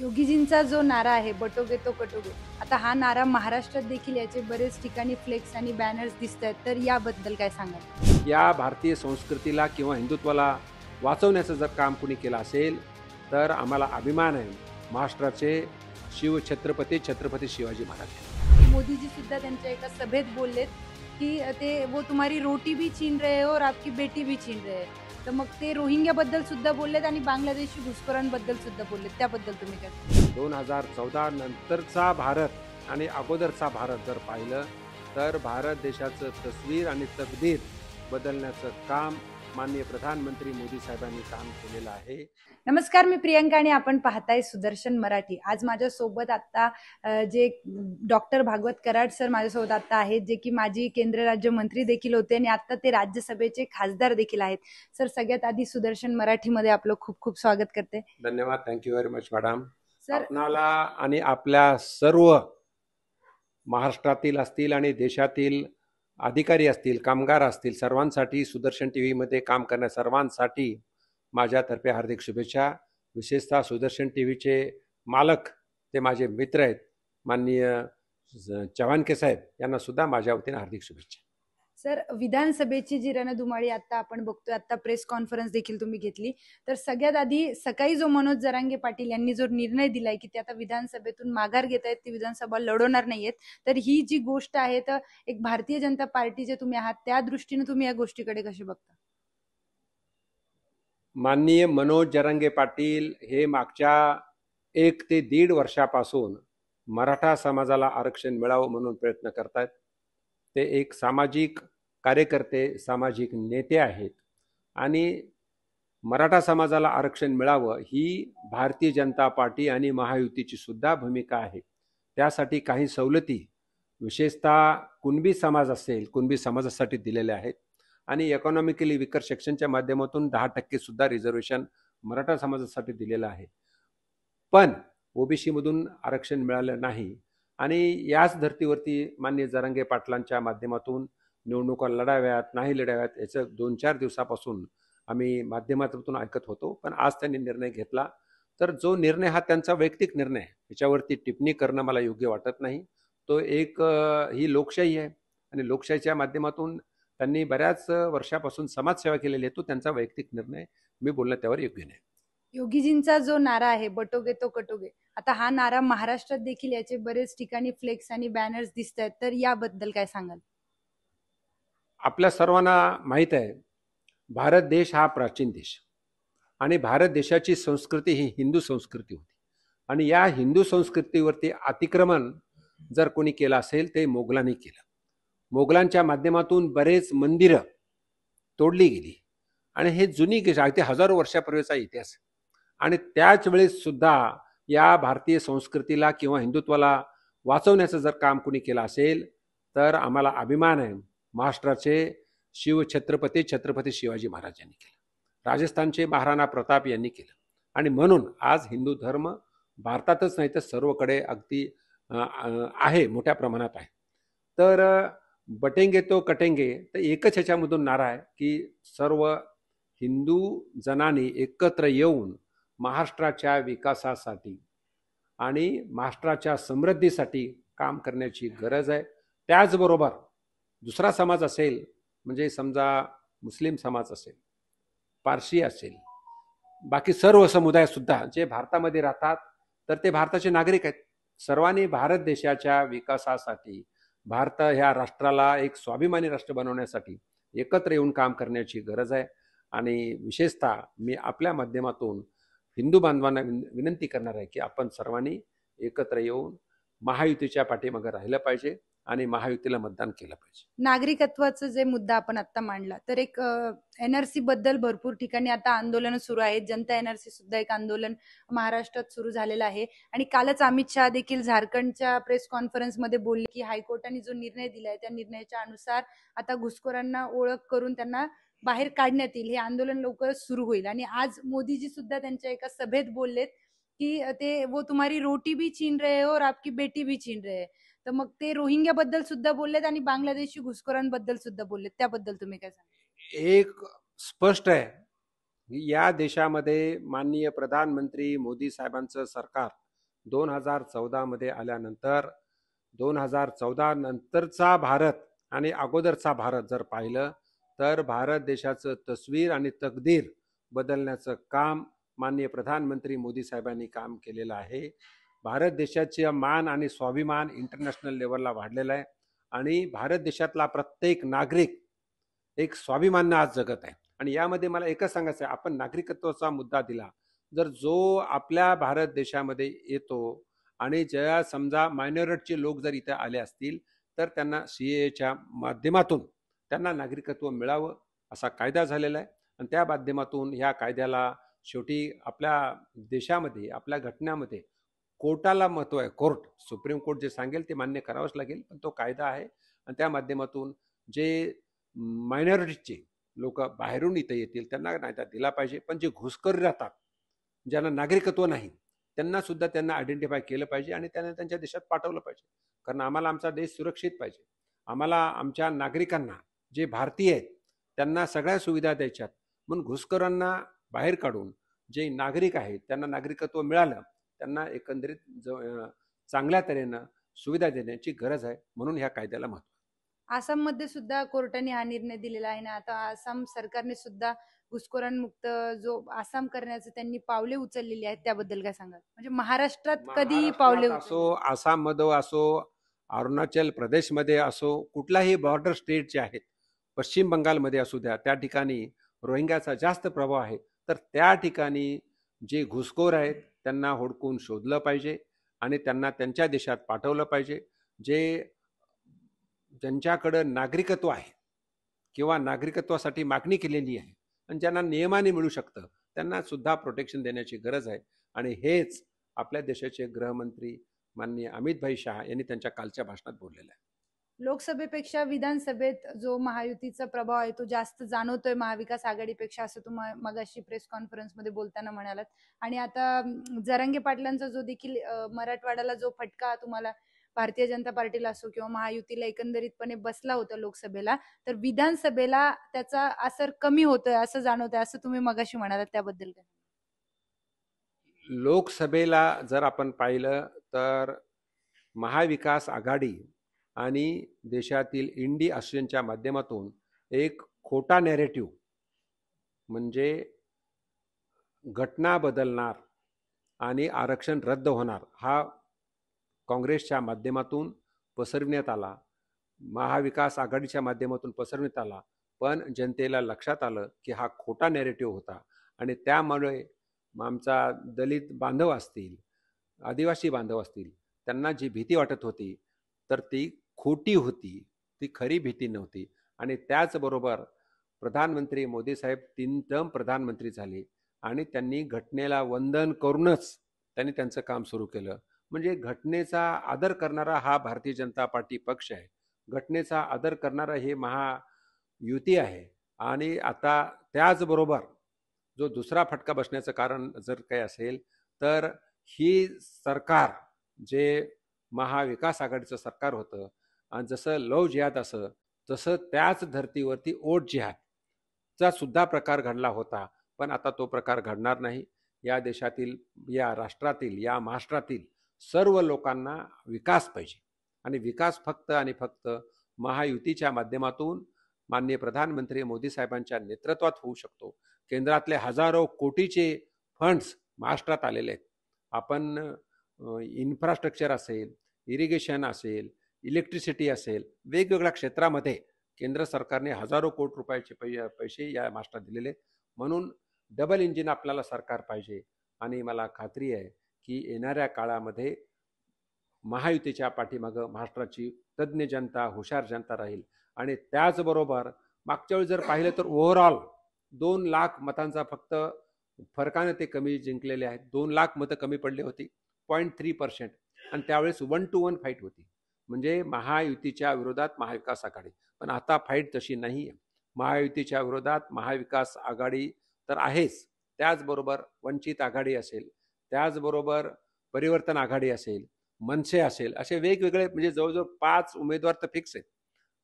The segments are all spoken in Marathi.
योगीजींचा जो नारा आहे बटोगे तो कटोगे, आता हा नारा महाराष्ट्रात देखील याचे बरेच ठिकाणी फ्लेक्स आणि बॅनर्स दिसत आहेत, तर याबद्दल काय सांगाल? या भारतीय संस्कृतीला किंवा हिंदुत्वाला वाचवण्याचं जर काम कुणी केलं असेल तर आम्हाला अभिमान आहे महाराष्ट्राचे शिवछत्रपती छत्रपती शिवाजी महाराज। मोदीजी सुद्धा त्यांच्या एका सभेत बोललेत की ते वो तुम्हारी रोटी भी छीन रहे हो और आपकी बेटी भी छीन रहे हैं. तर मग ते रोहिंग्याबद्दल सुद्धा बोललेत आणि बांगलादेशी घुसखोरांबद्दल सुद्धा बोललेत. त्याबद्दल तुम्ही काय सांगाल? 2014 नंतरचा भारत आणि अगोदरचा भारत जर पाहिलं तर भारत देशाचं तस्वीर आणि तकदीर बदलण्याचं काम माननीय प्रधानमंत्री मोदी साहेबांनी काम केलेलं आहे। नमस्कार, मी प्रियंका आणि आपण पाहताय सुदर्शन मराठी। आज माझ्यासोबत आता जे डॉक्टर भागवत कराड सर माझ्यासोबत आता आहेत, जे की माजी केंद्र राज्य मंत्री देखील होते आणि आता ते राज्यसभेचे खासदार देखील आहेत। सर, सगळ्यात आधी सुदर्शन मराठीमध्ये आपलं खूप खूप स्वागत करते। धन्यवाद, thank you very much madam. Sir, आपणाला आणि आपल्या सर्व महाराष्ट्रातील असतील आणि देशातील अधिकारी असतील कामगार असतील सर्वांसाठी सुदर्शन टीव्ही मध्ये काम करण्या सर्वांसाठी माझ्यातर्फे हार्दिक शुभेच्छा। विशेषतः सुदर्शन टीव्हीचे मालक ते माझे मित्र आहेत माननीय चव्हाणके साहेब यांना सुद्धा माझ्या वतीने हार्दिक शुभेच्छा। सर, विधानसभेची जी रणधुमाळी आता आपण बघतोय, आता प्रेस कॉन्फरन्स देखील तुम्ही घेतली, तर सगळ्यात आधी सकाळी जो मनोज जरांगे पाटील यांनी जो निर्णय दिलाय की ते आता विधानसभेतून माघार घेत आहेत, ती विधानसभा लढवणार नाहीयेत, तर ही जी गोष्ट आहे तर एक भारतीय जनता पार्टी जे तुम्ही आहात त्या दृष्टीने तुम्ही या गोष्टीकडे कशी बघता? माननीय मनोज जरांगे पाटील हे मागच्या 1 ते 1.5 वर्षापासून मराठा समाजाला आरक्षण मिळावं म्हणून प्रयत्न करतात। ते एक सामाजिक कार्यकर्ते सामाजिक नेते आहेत आणि मराठा समाजाला आरक्षण मिळावं ही भारतीय जनता पार्टी आणि महायुतीची सुद्धा भूमिका आहे। त्यासाठी काही सवलती विशेषतः कुणबी समाज असेल कुणबी समाजासाठी दिलेल्या आहेत आणि इकॉनॉमिकली विकर सेक्शनच्या माध्यमातून 10% सुद्धा रिझर्वेशन मराठा समाजासाठी दिलेलं आहे। पण ओबीसी मधून आरक्षण मिळालं नाही आणि याच धर्तीवरती माननीय जरांगे पाटलांच्या माध्यमातून निवडणुका लढाव्यात नाही लढाव्यात याचं 2-4 दिवसापासून आम्ही माध्यमातून ऐकत होतो। पण आज त्यांनी निर्णय घेतला, तर जो निर्णय हा त्यांचा वैयक्तिक निर्णय आहे, याच्यावरती टिप्पणी करणं मला योग्य वाटत नाही। तो एक ही लोकशाही आहे आणि लोकशाहीच्या माध्यमातून त्यांनी बऱ्याच वर्षापासून समाजसेवा केलेली आहे, तो त्यांचा वैयक्तिक निर्णय, मी बोलणं त्यावर योग्य नाही। योगीजींचा जो नारा आहे बटोगे तो कटोगे, आता हा नारा महाराष्ट्रात देखील याचे बरेच ठिकाणी फ्लेक्स आणि बॅनर्स दिसत आहेत, तर याबद्दल काय सांगाल? आपल्या सर्वांना माहित आहे भारत देश हा प्राचीन देश आणि भारत देशाची संस्कृती ही हिंदू संस्कृती होती आणि या हिंदू संस्कृतीवरती अतिक्रमण जर कोणी केलं असेल ते मोगलांनी केलं। मोगलांच्या माध्यमातून बरेच मंदिरं तोडली गेली आणि हे जुनी अगदी हजारो वर्षापूर्वीचा इतिहास आणि त्याच वेळेस सुद्धा या भारतीय संस्कृतीला किंवा हिंदुत्वाला वाचवण्याचं जर काम कुणी केलं असेल तर आम्हाला अभिमान आहे महाराष्ट्राचे शिवछत्रपती छत्रपती शिवाजी महाराज यांनी केलं, राजस्थानचे महाराणा प्रताप यांनी केलं आणि म्हणून आज हिंदू धर्म भारतातच नाही तर सर्वकडे अगदी आहे, मोठ्या प्रमाणात आहे। तर बटेंगे तो कटेंगे तर एकच ह्याच्यामधून नारा आहे की सर्व हिंदू जनांनी एकत्र येऊन महाराष्ट्राच्या विकासासाठी आणि महाराष्ट्राच्या समृद्धीसाठी काम करण्याची गरज आहे। त्याचबरोबर दुसरा समाज असेल म्हणजे समजा मुस्लिम समाज असेल, पारशी असेल, बाकी सर्व समुदाय सुद्धा जे भारतामध्ये राहतात तर ते भारताचे नागरिक आहेत। सर्वांनी भारत देशाच्या विकासासाठी भारत ह्या राष्ट्राला एक स्वाभिमानी राष्ट्र बनवण्यासाठी एकत्र येऊन काम करण्याची गरज आहे आणि विशेषतः मी आपल्या माध्यमातून हिंदू बांधवांना विनंती करणार आहे की आपण सर्वांनी एकत्र येऊन महायुतीच्या पाठीमागे राहिलं पाहिजे आणि महायुतीला मतदान केलं पाहिजे। नागरिकत्वाचा जे मुद्दा आपण आता मांडला, तर एक एनआरसी बद्दल भरपूर ठिकाणी आता आंदोलन सुरू आहेत। जनता एनआरसी सुद्धा एक आंदोलन महाराष्ट्रात सुरू झालेलं आहे आणि कालच अमित शहा देखील झारखंडच्या प्रेस कॉन्फरन्स मध्ये बोलले की हायकोर्टाने जो निर्णय दिलाय त्या निर्णयाच्या अनुसार आता घुसखोरांना ओळख करून त्यांना बाहेर काढण्यात येईल। हे आंदोलन लवकरच सुरू होईल आणि आज मोदीजी सुद्धा त्यांच्या एका सभेत बोललेत की ते वो तुम्हारी रोटी भी छीन रहे हो और आपकी बेटी भी छीन रहे हैं. तर मग ते रोहिंग्याबद्दल सुद्धा बोललेत आणि बांगलादेशी घुसखोरांबद्दल सुद्धा बोललेत, त्याबद्दल तुम्ही काय सांगाल? एक स्पष्ट आहे या देशामध्ये माननीय प्रधानमंत्री मोदी साहेबांचं सरकार 2014 मध्ये आल्यानंतर 2014 नंतरचा भारत आणि अगोदरचा भारत जर पाहिलं तर भारत देशाचं तस्वीर आणि तकदीर बदलण्याचं काम माननीय प्रधानमंत्री मोदी साहेबांनी काम केलेलं आहे. भारत देशाचे मान आणि स्वाभिमान इंटरनॅशनल लेवलला वाढलेला आहे आणि भारत देशातला प्रत्येक नागरिक एक स्वाभिमानानं आज जगत आहे. आणि यामध्ये मला एकच सांगायचं आहे, आपण नागरिकत्वाचा मुद्दा दिला, जर जो आपल्या भारत देशामध्ये येतो आणि ज्या समजा मायनॉरिटीचे लोक जर इथे आले असतील तर त्यांना CAAच्या माध्यमातून त्यांना नागरिकत्व मिळावं असा कायदा झालेला आहे. आणि त्या माध्यमातून ह्या कायद्याला शेवटी आपल्या देशामध्ये आपल्या घटनामध्ये कोर्टाला महत्व आहे. कोर्ट सुप्रीम कोर्ट जे सांगेल ते मान्य करावंच लागेल, पण तो कायदा आहे. आणि त्या माध्यमातून जे मायनॉरिटीचे लोक बाहेरून इथे येतील त्यांना कायदा दिला पाहिजे, पण जे घुसखोरी राहतात ज्यांना नागरिकत्व नाही त्यांना सुद्धा त्यांना आयडेंटिफाय केलं पाहिजे आणि त्यांना त्यांच्या देशात पाठवलं पाहिजे. कारण आम्हाला आमचा देश सुरक्षित पाहिजे. आम्हाला आमच्या नागरिकांना जे भारतीय आहेत त्यांना सगळ्या सुविधा द्यायच्यात. म्हणून घुसखोरांना बाहेर काढून जे नागरिक आहेत त्यांना नागरिकत्व मिळालं, त्यांना एकंदरीत चांगल्या तऱ्हेनं सुविधा देण्याची गरज आहे. म्हणून ह्या कायद्याला महत्व. आसाममध्ये सुद्धा कोर्टाने हा निर्णय दिलेला आहे ना. आता आसाम सरकारने सुद्धा घुसखोरांमुक्त जो आसाम करण्याचं त्यांनी पावले उचललेली आहेत, त्याबद्दल काय सांगाल? म्हणजे महाराष्ट्रात कधी पावले असो, आसाममध्ये असो, अरुणाचल प्रदेशमध्ये असो, कुठलाही बॉर्डर स्टेट जे आहेत, पश्चिम बंगालमध्ये असू द्या, त्या ठिकाणी रोहिंग्याचा जास्त प्रभाव आहे. तर त्या ठिकाणी जे घुसखोर आहेत त्यांना हुडकून शोधलं पाहिजे आणि त्यांना त्यांच्या देशात पाठवलं पाहिजे. ज्यांच्याकडं नागरिकत्व आहे किंवा नागरिकत्वासाठी मागणी केलेली आहे आणि ज्यांना नियमाने मिळू शकतं त्यांना सुद्धा प्रोटेक्शन देण्याची गरज आहे. आणि हेच आपल्या देशाचे गृहमंत्री माननीय अमित भाई शाह यांनी त्यांच्या कालच्या भाषणात बोललेलं आहे. लोकसभेपेक्षा विधानसभेत जो महायुतीचा प्रभाव आहे तो जास्त जाणवतोय महाविकास आघाडीपेक्षा, असं तुम्ही मगाशी प्रेस कॉन्फरन्समध्ये बोलताना म्हणालात. आणि आता जरांगे पाटलांचा जो देखील मराठवाड्याला जो फटका तुम्हाला भारतीय जनता पार्टीला असो किंवा महायुतीला एकंदरीतपणे बसला होता लोकसभेला, तर विधानसभेला त्याचा असर कमी होतोय असं जाणवतंय, असं तुम्ही मगाशी म्हणालात, त्याबद्दल काय? लोकसभेला जर आपण पाहिलं तर महाविकास आघाडी आणि देशातील इंडी असोसिएशनच्या माध्यमातून एक खोटा नॅरेटिव्ह म्हणजे घटना बदलणार आणि आरक्षण रद्द होणार हा काँग्रेसच्या माध्यमातून पसरविण्यात आला, महाविकास आघाडीच्या माध्यमातून पसरविण्यात आला. पण जनतेला लक्षात आलं की हा खोटा नॅरेटिव्ह होता आणि त्यामुळे आमचा दलित बांधव असतील, आदिवासी बांधव असतील, त्यांना जी भीती वाटत होती तर ती खोटी होती, ती खरी भीती नव्हती. आणि त्याचबरोबर प्रधानमंत्री मोदी साहेब 3 टर्म प्रधानमंत्री झाले आणि त्यांनी घटनेला वंदन करूनच त्यांनी त्यांचं काम सुरू केलं. म्हणजे घटनेचा आदर करणारा हा भारतीय जनता पार्टी पक्ष आहे, घटनेचा आदर करणारा हे महायुती आहे. आणि आता त्याचबरोबर जो दुसरा फटका बसण्याचं कारण जर काही असेल तर ही सरकार जे महाविकास आघाडीचं सरकार होतं आणि जसं लव जिहाद असं तसं त्याच धर्तीवरती ओट जिहादचा सुद्धा प्रकार घडला होता. पण आता तो प्रकार घडणार नाही. या देशातील, या राष्ट्रातील, या महाराष्ट्रातील सर्व लोकांना विकास पाहिजे आणि विकास फक्त आणि फक्त महायुतीच्या माध्यमातून माननीय प्रधानमंत्री मोदी साहेबांच्या नेतृत्वात होऊ शकतो. केंद्रातले हजारो कोटीचे फंड्स महाराष्ट्रात आलेले आहेत. आपण इन्फ्रास्ट्रक्चर असेल, इरिगेशन असेल, इलेक्ट्रिसिटी असेल, वेगवेगळ्या क्षेत्रामध्ये केंद्र सरकारने हजारो कोटी रुपयाचे पैसे या महाराष्ट्रात दिलेले आहेत. म्हणून डबल इंजिन आपल्याला सरकार पाहिजे आणि मला खात्री आहे की येणाऱ्या काळामध्ये महायुतीच्या पाठीमागं महाराष्ट्राची तज्ज्ञ जनता, हुशार जनता राहील. आणि त्याचबरोबर मागच्या वेळी जर पाहिलं तर ओव्हरऑल 2 लाख मतांचा फक्त फरकाने ते कमी जिंकलेले आहेत. 2 लाख मतं कमी पडली होती, 0.3%. आणि त्यावेळेस 1 to 1 फाईट होती, म्हणजे महायुतीच्या विरोधात महाविकास आघाडी. पण आता फाईट तशी नाही आहे. महायुतीच्या विरोधात महाविकास आघाडी तर आहेच, त्याचबरोबर वंचित आघाडी असेल, त्याचबरोबर परिवर्तन आघाडी असेल, मनसे असेल, असे वेगवेगळे म्हणजे जवळजवळ 5 उमेदवार तर फिक्स आहेत.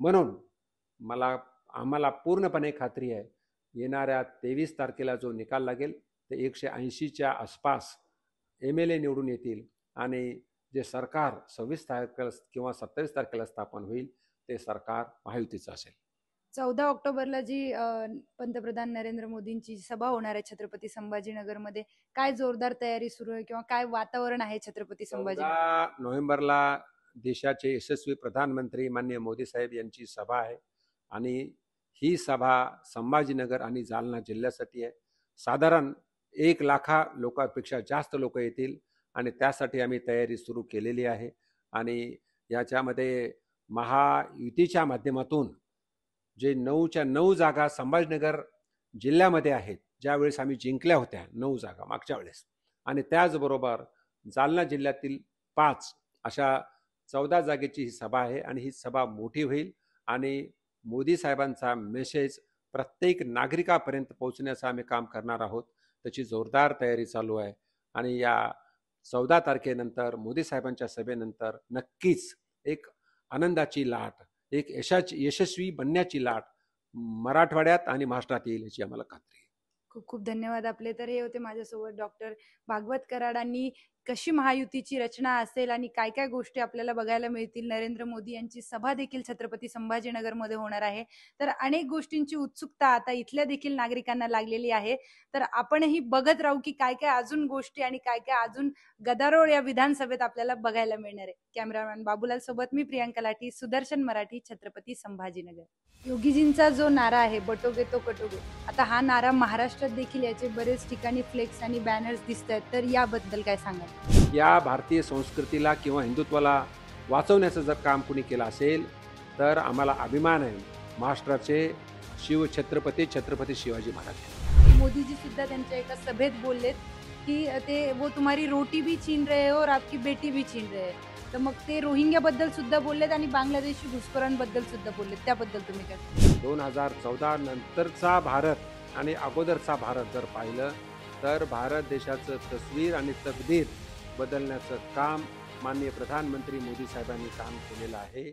म्हणून आम्हाला पूर्णपणे खात्री आहे येणाऱ्या 23 तारखेला जो निकाल लागेल ते 180च्या आसपास MLA निवडून येतील आणि जे सरकार 26 तारखेला किंवा 27 तारखेला स्थापन होईल ते सरकार महायुतीचं असेल. 14 ऑक्टोबरला जी पंतप्रधान नरेंद्र मोदींची सभा होणार आहे छत्रपती संभाजीनगरमध्ये, काय जोरदार तयारी सुरू आहे किंवा काय वातावरण आहे छत्रपती संभाजी? 14 नोव्हेंबरला देशाचे यशस्वी प्रधानमंत्री माननीय मोदी साहेब यांची सभा आहे आणि ही सभा संभाजीनगर आणि जालना जिल्ह्यासाठी आहे. साधारण 1 लाख लोकांपेक्षा जास्त लोक येतील आणि त्यासाठी आम्ही तयारी सुरू केलेली आहे. आणि याच्यामध्ये महायुतीच्या माध्यमातून जे 9च्या 9 जागा संभाजीनगर जिल्ह्यामध्ये आहेत, ज्यावेळेस आम्ही जिंकल्या होत्या 9 जागा मागच्या वेळेस, आणि त्याचबरोबर जालना जिल्ह्यातील 5 अशा 14 जागेची ही सभा आहे. आणि ही सभा मोठी होईल आणि मोदी साहेबांचा मेसेज प्रत्येक नागरिकापर्यंत पोहोचण्याचं आम्ही काम करणार आहोत. त्याची जोरदार तयारी चालू आहे आणि या 14 तारखेनंतर मोदी साहेबांच्या सभेनंतर नक्कीच एक आनंदाची लाट, एक यशस्वी बनण्याची लाट मराठवाड्यात आणि महाराष्ट्रात येईल याची आम्हाला खात्री आहे. खूप खूप धन्यवाद आपले. तर हे होते माझ्यासोबत डॉक्टर भागवत कराडांनी कशी महायुतीची रचना असेल आणि काय काय गोष्टी आपल्याला बघायला मिळतील. नरेंद्र मोदी यांची सभा देखील छत्रपती संभाजीनगरमध्ये होणार आहे. तर अनेक गोष्टींची उत्सुकता आता इथल्या देखील नागरिकांना लागलेली आहे. तर आपणही बघत राहू की काय काय अजून गोष्टी आणि काय काय अजून गदारोळ या विधानसभेत आपल्याला बघायला मिळणार आहे. कॅमेरामॅन बाबूलाल सोबत मी प्रियांका लाठी, सुदर्शन मराठी, छत्रपती संभाजीनगर. योगीजींचा जो नारा आहे बटोगे तो कटोगे, आता हा नारा महाराष्ट्रात देखील याचे बरेच ठिकाणी फ्लेक्स आणि बॅनर्स दिसत आहेत. तर याबद्दल काय सांगाल? या भारतीय संस्कृतीला किंवा हिंदुत्वाला वाचवण्याचं जर काम कुणी केलं असेल तर आम्हाला अभिमान आहे महाराष्ट्राचे छत्रपती शिवाजी महाराज. मोदीजी सुद्धा त्यांच्या एका सभेत बोललेत की ते वो तुम्हारी रोटी भी छीन रहे हो और आपकी बेटी भी छीन रहे. तर मग ते रोहिंग्याबद्दल सुद्धा बोललेत आणि बांगलादेशी घुसखोरांबद्दल सुद्धा बोललेत. त्याबद्दल तुम्ही काय? 2014 नंतरचा भारत आणि अगोदरचा भारत जर पाहिलं तर भारत देशाचं तस्वीर आणि तकदीर बदलण्याचं काम माननीय प्रधानमंत्री मोदी साहेबांनी काम केलेलं आहे.